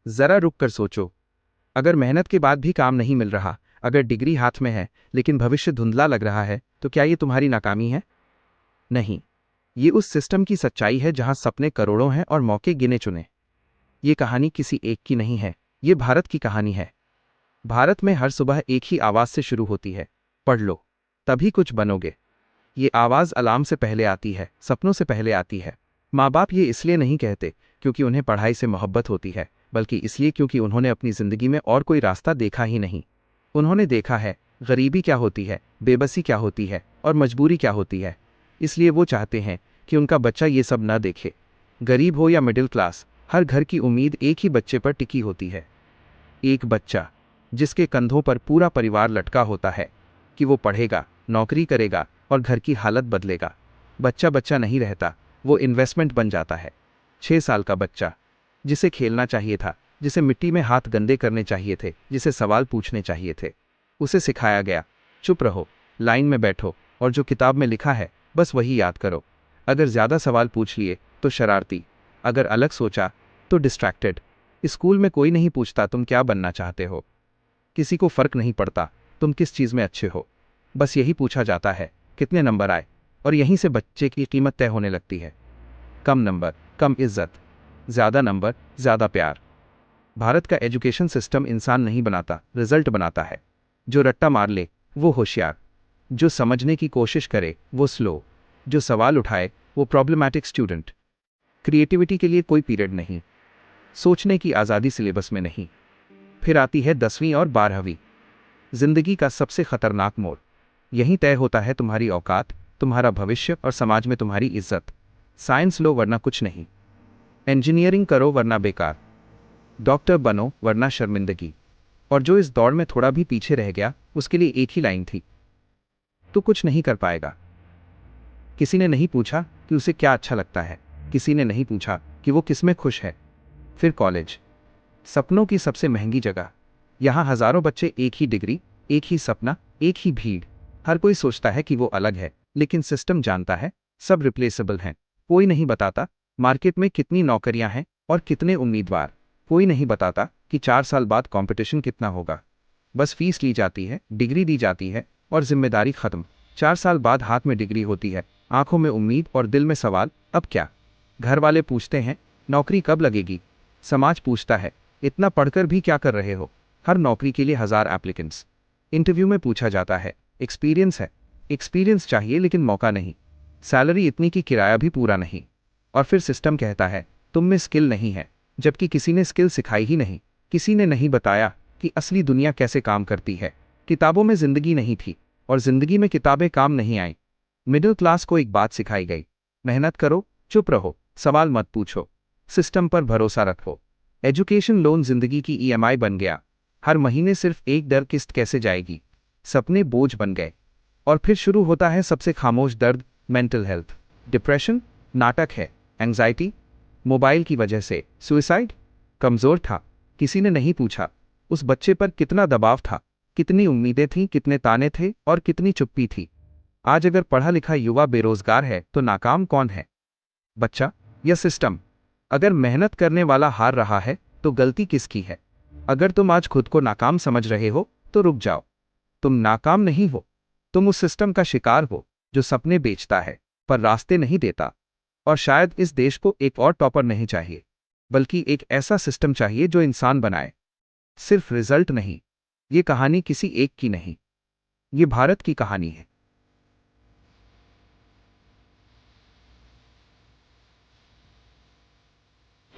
जरा रुक कर सोचो, अगर मेहनत के बाद भी काम नहीं मिल रहा, अगर डिग्री हाथ में है लेकिन भविष्य धुंधला लग रहा है, तो क्या ये तुम्हारी नाकामी है? नहीं, ये उस सिस्टम की सच्चाई है जहां सपने करोड़ों हैं और मौके गिने चुने। ये कहानी किसी एक की नहीं है, ये भारत की कहानी है। भारत में हर सुबह एक ही आवाज से शुरू होती है, पढ़ लो, तभी कुछ बनोगे। ये आवाज अलार्म से पहले आती है, सपनों से पहले आती है। माँ बाप ये इसलिए नहीं कहते क्योंकि उन्हें पढ़ाई से मोहब्बत होती है, बल्कि इसलिए क्योंकि उन्होंने अपनी जिंदगी में और कोई रास्ता देखा ही नहीं। उन्होंने देखा है गरीबी क्या होती है, बेबसी क्या होती है और मजबूरी क्या होती है। इसलिए वो चाहते हैं कि उनका बच्चा ये सब न देखे। गरीब हो या मिडिल क्लास, हर घर की उम्मीद एक ही बच्चे पर टिकी होती है। एक बच्चा जिसके कंधों पर पूरा परिवार लटका होता है कि वो पढ़ेगा, नौकरी करेगा और घर की हालत बदलेगा। बच्चा बच्चा नहीं रहता, वो इन्वेस्टमेंट बन जाता है। 6 साल का बच्चा जिसे खेलना चाहिए था, जिसे मिट्टी में हाथ गंदे करने चाहिए थे, जिसे सवाल पूछने चाहिए थे, उसे सिखाया गया चुप रहो, लाइन में बैठो और जो किताब में लिखा है बस वही याद करो। अगर ज़्यादा सवाल पूछ लिए तो शरारती, अगर अलग सोचा तो डिस्ट्रैक्टेड। स्कूल में कोई नहीं पूछता तुम क्या बनना चाहते हो, किसी को फर्क नहीं पड़ता तुम किस चीज़ में अच्छे हो। बस यही पूछा जाता है कितने नंबर आए, और यहीं से बच्चे की कीमत तय होने लगती है। कम नंबर कम इज्जत, ज़्यादा नंबर ज़्यादा प्यार। भारत का एजुकेशन सिस्टम इंसान नहीं बनाता, रिजल्ट बनाता है। जो रट्टा मार ले वो होशियार, जो समझने की कोशिश करे वो स्लो, जो सवाल उठाए वो प्रॉब्लमैटिक स्टूडेंट। क्रिएटिविटी के लिए कोई पीरियड नहीं, सोचने की आज़ादी सिलेबस में नहीं। फिर आती है 10वीं और 12वीं, जिंदगी का सबसे खतरनाक मोड़। यहीं तय होता है तुम्हारी औकात, तुम्हारा भविष्य और समाज में तुम्हारी इज्जत। साइंस लो वरना कुछ नहीं, इंजीनियरिंग करो वरना बेकार, डॉक्टर बनो वरना शर्मिंदगी। और जो इस दौड़ में थोड़ा भी पीछे रह गया उसके लिए एक ही लाइन थी, तो कुछ नहीं कर पाएगा। किसी ने नहीं पूछा कि उसे क्या अच्छा लगता है, किसी ने नहीं पूछा कि वो किसमें खुश है। फिर कॉलेज, सपनों की सबसे महंगी जगह। यहाँ हजारों बच्चे, एक ही डिग्री, एक ही सपना, एक ही भीड़। हर कोई सोचता है कि वो अलग है, लेकिन सिस्टम जानता है सब रिप्लेसेबल हैं। कोई नहीं बताता मार्केट में कितनी नौकरियां हैं और कितने उम्मीदवार। कोई नहीं बताता कि 4 साल बाद कंपटीशन कितना होगा। बस फीस ली जाती है, डिग्री दी जाती है और जिम्मेदारी खत्म। 4 साल बाद हाथ में डिग्री होती है, आंखों में उम्मीद और दिल में सवाल, अब क्या? घर वाले पूछते हैं नौकरी कब लगेगी? समाज पूछता है इतना पढ़कर भी क्या कर रहे हो? हर नौकरी के लिए 1000 एप्लीकेंट्स। इंटरव्यू में पूछा जाता है एक्सपीरियंस है? एक्सपीरियंस चाहिए लेकिन मौका नहीं। सैलरी इतनी कि किराया भी पूरा नहीं। और फिर सिस्टम कहता है तुम में स्किल नहीं है, जबकि किसी ने स्किल सिखाई ही नहीं। किसी ने नहीं बताया कि असली दुनिया कैसे काम करती है। किताबों में जिंदगी नहीं थी और जिंदगी में किताबें काम नहीं आई। मिडिल क्लास को एक बात सिखाई गई, मेहनत करो, चुप रहो, सवाल मत पूछो, सिस्टम पर भरोसा रखो। एजुकेशन लोन जिंदगी की ईएमआई बन गया। हर महीने सिर्फ एक डर, किस्त कैसे जाएगी। सपने बोझ बन गए। और फिर शुरू होता है सबसे खामोश दर्द, मेंटल हेल्थ। डिप्रेशन नाटक है, एंजाइटी मोबाइल की वजह से, सुइसाइड। कमजोर था, किसी ने नहीं पूछा उस बच्चे पर कितना दबाव था, कितनी उम्मीदें थीं, कितने ताने थे और कितनी चुप्पी थी। आज अगर पढ़ा लिखा युवा बेरोजगार है तो नाकाम कौन है, बच्चा या सिस्टम? अगर मेहनत करने वाला हार रहा है तो गलती किसकी है? अगर तुम आज खुद को नाकाम समझ रहे हो तो रुक जाओ, तुम नाकाम नहीं हो, तुम उस सिस्टम का शिकार हो जो सपने बेचता है पर रास्ते नहीं देता। और शायद इस देश को एक और टॉपर नहीं चाहिए, बल्कि एक ऐसा सिस्टम चाहिए जो इंसान बनाए, सिर्फ रिजल्ट नहीं। ये कहानी किसी एक की नहीं, ये भारत की कहानी है।